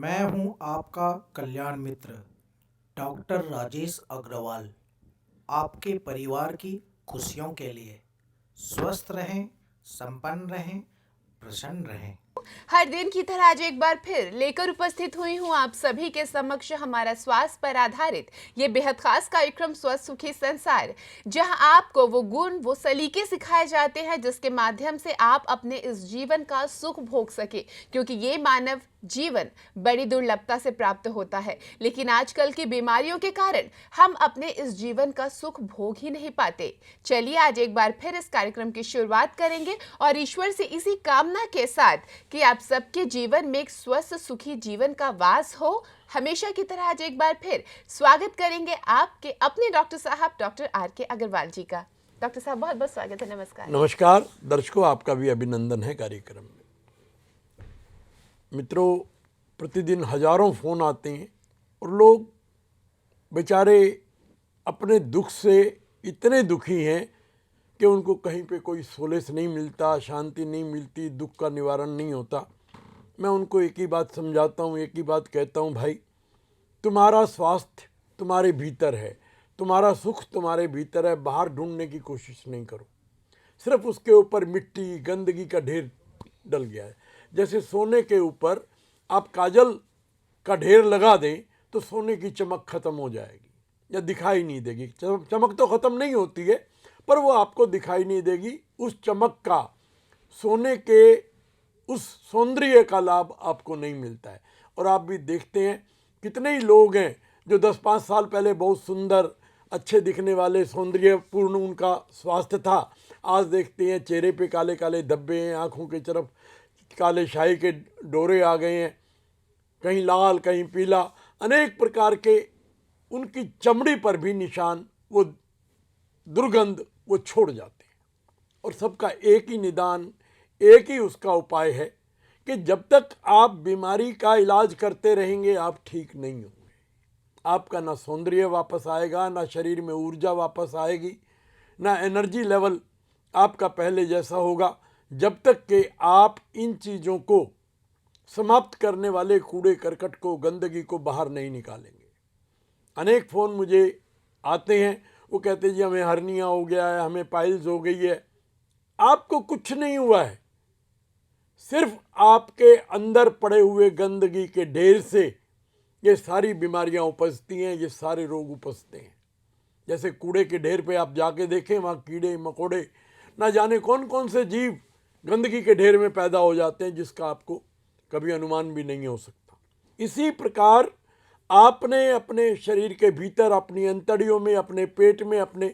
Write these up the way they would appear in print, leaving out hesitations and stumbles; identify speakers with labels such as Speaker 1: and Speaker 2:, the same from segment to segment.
Speaker 1: मैं हूं आपका कल्याण मित्र डॉक्टर राजेश अग्रवाल। आपके परिवार की खुशियों के लिए स्वस्थ रहें, संपन्न रहें, प्रसन्न रहें।
Speaker 2: हर दिन की तरह आज एक बार फिर लेकर उपस्थित हुई हूँ आप सभी के समक्ष हमारा स्वास्थ्य पर आधारित ये बेहद खास कार्यक्रम स्वस्थ सुखी संसार, जहां आपको वो गुण वो सलीके सिखाए जाते हैं जिसके माध्यम से आप अपने इस जीवन का सुख भोग सके, क्योंकि ये मानव जीवन बड़ी दुर्लभता से प्राप्त होता है। लेकिन आजकल की बीमारियों के कारण हम अपने इस जीवन का सुख भोग ही नहीं पाते। चलिए आज एक बार फिर इस कार्यक्रम की शुरुआत करेंगे और ईश्वर से इसी कामना के साथ कि आप सबके जीवन में एक स्वस्थ सुखी जीवन का वास हो। हमेशा की तरह आज एक बार फिर स्वागत करेंगे आपके अपने डॉक्टर साहब डॉक्टर RK अग्रवाल जी का। डॉक्टर साहब बहुत बहुत स्वागत है। नमस्कार।
Speaker 3: नमस्कार दर्शकों, आपका भी अभिनंदन है कार्यक्रम में। मित्रों, प्रतिदिन हजारों फ़ोन आते हैं और लोग बेचारे अपने दुख से इतने दुखी हैं कि उनको कहीं पे कोई सोलेस नहीं मिलता, शांति नहीं मिलती, दुख का निवारण नहीं होता। मैं उनको एक ही बात समझाता हूँ, एक ही बात कहता हूँ, भाई तुम्हारा स्वास्थ्य तुम्हारे भीतर है, तुम्हारा सुख तुम्हारे भीतर है, बाहर ढूंढने की कोशिश नहीं करो। सिर्फ उसके ऊपर मिट्टी गंदगी का ढेर डल गया है। जैसे सोने के ऊपर आप काजल का ढेर लगा दें तो सोने की चमक खत्म हो जाएगी या दिखाई नहीं देगी। चमक तो खत्म नहीं होती है, पर वो आपको दिखाई नहीं देगी। उस चमक का, सोने के उस सौंदर्य का लाभ आपको नहीं मिलता है। और आप भी देखते हैं कितने ही लोग हैं जो 10-5 साल पहले बहुत सुंदर, अच्छे दिखने वाले, सौंदर्यपूर्ण उनका स्वास्थ्य था, आज देखते हैं चेहरे पे काले काले धब्बे हैं, आँखों की तरफ काले शाही के डोरे आ गए हैं, कहीं लाल कहीं पीला, अनेक प्रकार के उनकी चमड़ी पर भी निशान, वो दुर्गंध वो छोड़ जाते हैं। और सबका एक ही निदान, एक ही उसका उपाय है कि जब तक आप बीमारी का इलाज करते रहेंगे आप ठीक नहीं होंगे। आपका ना सौंदर्य वापस आएगा, ना शरीर में ऊर्जा वापस आएगी, ना एनर्जी लेवल आपका पहले जैसा होगा, जब तक कि आप इन चीज़ों को समाप्त करने वाले कूड़े करकट को, गंदगी को बाहर नहीं निकालेंगे। अनेक फ़ोन मुझे आते हैं, वो कहते जी हमें हर्निया हो गया है, हमें पाइल्स हो गई है। आपको कुछ नहीं हुआ है, सिर्फ आपके अंदर पड़े हुए गंदगी के ढेर से ये सारी बीमारियां उपजती हैं, ये सारे रोग उपजते हैं। जैसे कूड़े के ढेर पे आप जाके देखें, वहाँ कीड़े मकोड़े, ना जाने कौन कौन से जीव गंदगी के ढेर में पैदा हो जाते हैं, जिसका आपको कभी अनुमान भी नहीं हो सकता। इसी प्रकार आपने अपने शरीर के भीतर, अपनी अंतड़ियों में, अपने पेट में, अपने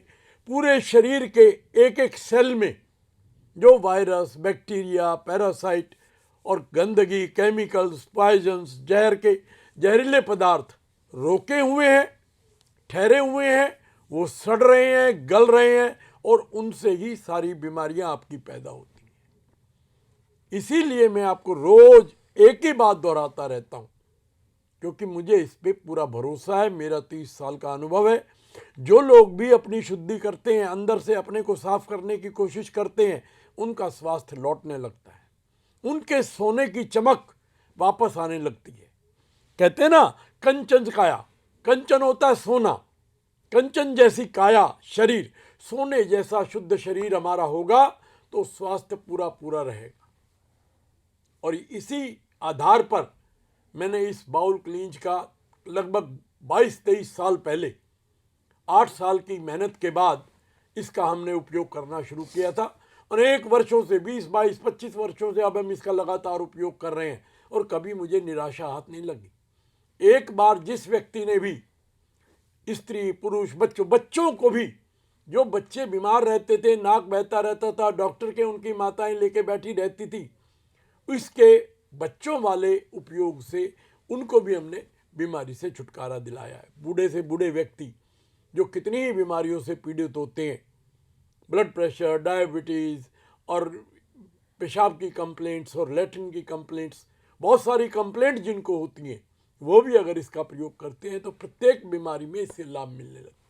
Speaker 3: पूरे शरीर के एक एक सेल में जो वायरस, बैक्टीरिया, पैरासाइट और गंदगी, केमिकल्स, पॉइजन्स, जहर के जहरीले पदार्थ रोके हुए हैं, ठहरे हुए हैं, वो सड़ रहे हैं, गल रहे हैं, और उनसे ही सारी बीमारियां आपकी पैदा होती हैं। इसीलिए मैं आपको रोज एक ही बात दोहराता रहता हूं, क्योंकि मुझे इस पे पूरा भरोसा है। मेरा 30 साल का अनुभव है। जो लोग भी अपनी शुद्धि करते हैं, अंदर से अपने को साफ करने की कोशिश करते हैं, उनका स्वास्थ्य लौटने लगता है, उनके सोने की चमक वापस आने लगती है। कहते हैं ना, कंचन काया, कंचन होता है सोना, कंचन जैसी काया शरीर, सोने जैसा शुद्ध शरीर हमारा होगा तो स्वास्थ्य पूरा पूरा रहेगा। और इसी आधार पर मैंने इस बाउल क्लींज का लगभग 22-23 साल पहले, 8 साल की मेहनत के बाद इसका हमने उपयोग करना शुरू किया था। अनेक वर्षों से, 20-22-25 वर्षों से अब हम इसका लगातार उपयोग कर रहे हैं और कभी मुझे निराशा हाथ नहीं लगी। एक बार जिस व्यक्ति ने भी, स्त्री पुरुष बच्चों को भी, जो बच्चे बीमार रहते थे, नाक बहता रहता था, डॉक्टर के उनकी माताएं लेके बैठी रहती थी, इसके बच्चों वाले उपयोग से उनको भी हमने बीमारी से छुटकारा दिलाया है। बूढ़े से बूढ़े व्यक्ति जो कितनी ही बीमारियों से पीड़ित होते हैं, ब्लड प्रेशर, डायबिटीज़ और पेशाब की कंप्लेंट्स और लैट्रिन की कंप्लेंट्स, बहुत सारी कंप्लेंट जिनको होती हैं, वो भी अगर इसका प्रयोग करते हैं तो प्रत्येक बीमारी में इससे लाभ मिलने लगता है।